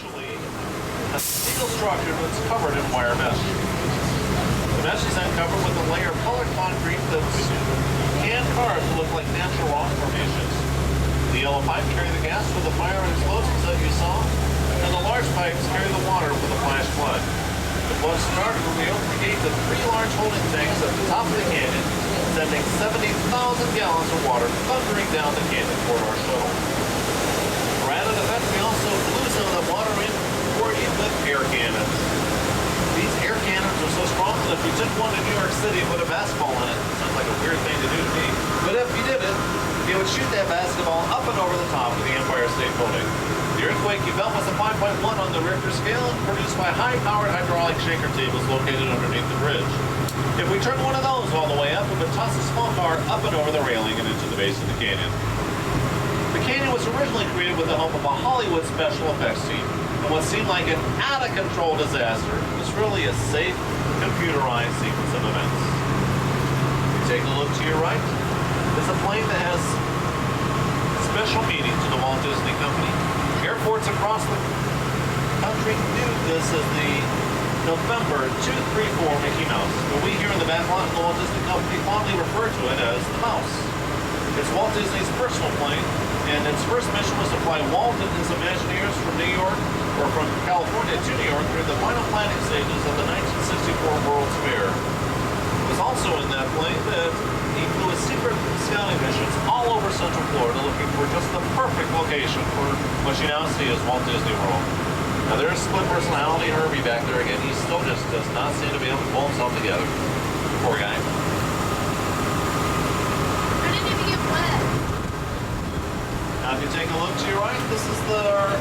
initially a steel structure that's covered in wire mesh. The mesh is then covered with a layer of colored concrete that can carve to look like natural rock formations. The yellow pipes carry the gas for the fire and explosives that you saw, and the large pipes carry the water for the flash flood. The flood started when we opened the gate to 3 large holding tanks at the top of the canyon, sending 70,000 gallons of water thundering down the canyon toward our shuttle. For added effect, we also blew some of the water in for you with air cannons. These air cannons are so strong that if you took one to New York City and put a basketball in it, sounds like a weird thing to do to me, but if you did it, you would shoot that basketball up and over the top of the Empire State Building. The earthquake you felt was a 5.1 on the Richter scale and produced by high-powered hydraulic shaker tables located underneath the bridge. If we turned one of those all the way up, it would toss a small car up and over the railing and into the base of the canyon. The canyon was originally created with the help of a Hollywood special effects team, and what seemed like an out-of-control disaster was really a safe, computerized sequence of events. You take a look to your right. It's a plane that has special meaning to the Walt Disney Company. Airports across the country knew this as the November 234 Mickey Mouse, but we here in the Backlot and the Walt Disney Company fondly refer to it as the Mouse. It's Walt Disney's personal plane, and its first mission was to fly Walt and his Imagineers from New York, or from California to New York through the final planning stages of the 1964 World's Fair. It was also in that plane that he flew his secret scouting missions all over Central Florida looking for just the perfect location for what you now see as Walt Disney World. Now there's split personality Herbie back there again. He still just does not seem to be able to pull himself together. Poor guy. I didn't even get wet. Now if you take a look to your right, this is our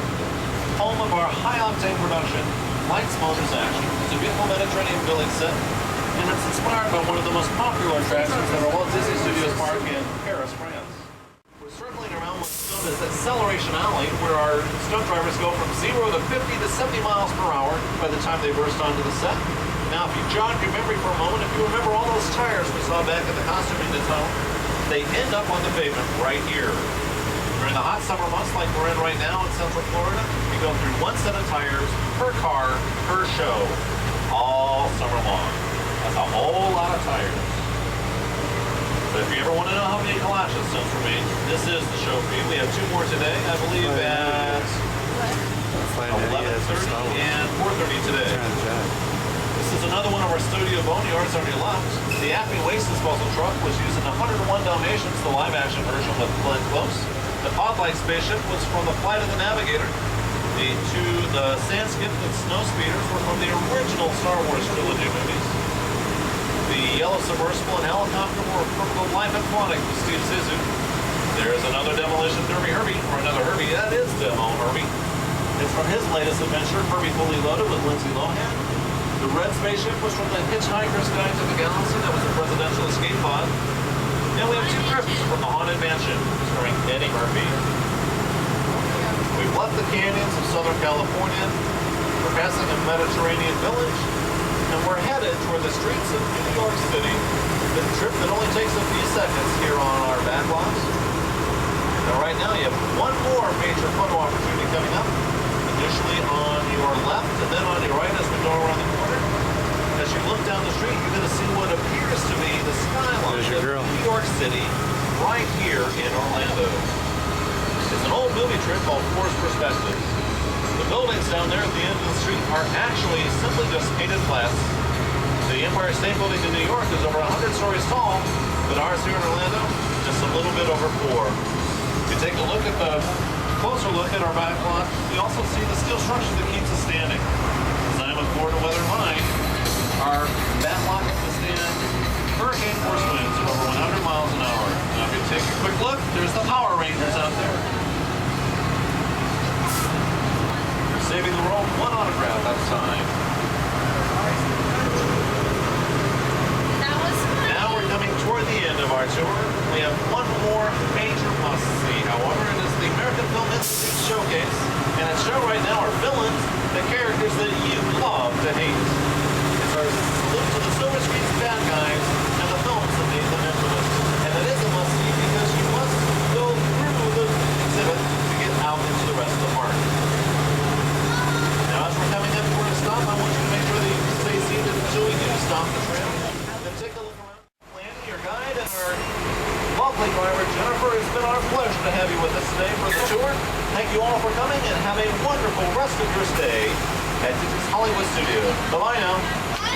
home of our high-octane production, Lights, Motors, Action. It's a beautiful Mediterranean village set, and it's inspired by one of the most popular attractions at our Walt Disney Studios Park in Paris, France. We're circling around what's known as Acceleration Alley, where our stunt drivers go from 0 to 50 to 70 miles per hour by the time they burst onto the set. Now, if you jog your memory for a moment, if you remember all those tires we saw back at the costuming tunnel, they end up on the pavement right here. During the hot summer months like we're in right now in Central Florida, you go through one set of tires per car, per show, all summer long. That's a whole lot of tires. But if you ever want to know how many galoshes stones were made, this is the show for you. We have 2 more today, I believe at 11:30 and 4:30 today. This is another one of our studio boneyards on your left. The Acme Waste Disposal truck was used in 101 Dalmatians, the live-action version with Glenn Close. The pod-like spaceship was from the Flight of the Navigator. The sand skip and snow speeders were from the original Star Wars trilogy movies. The yellow submersible and helicopter were from the Life Aquatic with Steve Zissou. There's another demolition derby Herbie, or another Herbie. That is Demo Herbie. It's from his latest adventure, Herbie Fully Loaded with Lindsay Lohan. The red spaceship was from the Hitchhiker's Guide to the Galaxy. That was a presidential escape pod. And we have 2 trips from the Haunted Mansion, starring Eddie Murphy. We've left the canyons of Southern California. We're passing a Mediterranean village, and we're headed toward the streets of New York City. It's a trip that only takes a few seconds here on our backlots. Now right now you have one more major photo opportunity coming up. Initially on your left, and then on your right as we go around the corner. As you look down the street, you're going to see what appears to be the skyline of New York City right here in Orlando. It's an old movie trick called Forced Perspective. The buildings down there at the end of the street are actually simply just painted flats. The Empire State Building in New York is over 100 stories tall, but ours here in Orlando, just a little bit over 4. If you take a look at closer look at our backlot, we also see the steel structure that keeps us standing. Designed with Florida weather in mind, our backlot can withstand hurricane-force winds of over 100 miles an hour. Now if you take a quick look, there's the Power Rangers out there. They're saving the world one autograph at a time. Now we're coming toward the end of our tour. We have one more major must-see, however. It is the American Film Institute Showcase, and its show right now are villains, the characters that you love to hate. It's our salute to the silver screen's bad guys and the films that made them infamous. And it is a must-see because you must go through the exhibit to get out into the rest of the park. been our pleasure to have you with us today for the tour. Thank you all for coming and have a wonderful rest of your stay at Disney's Hollywood Studios. Bye-bye now.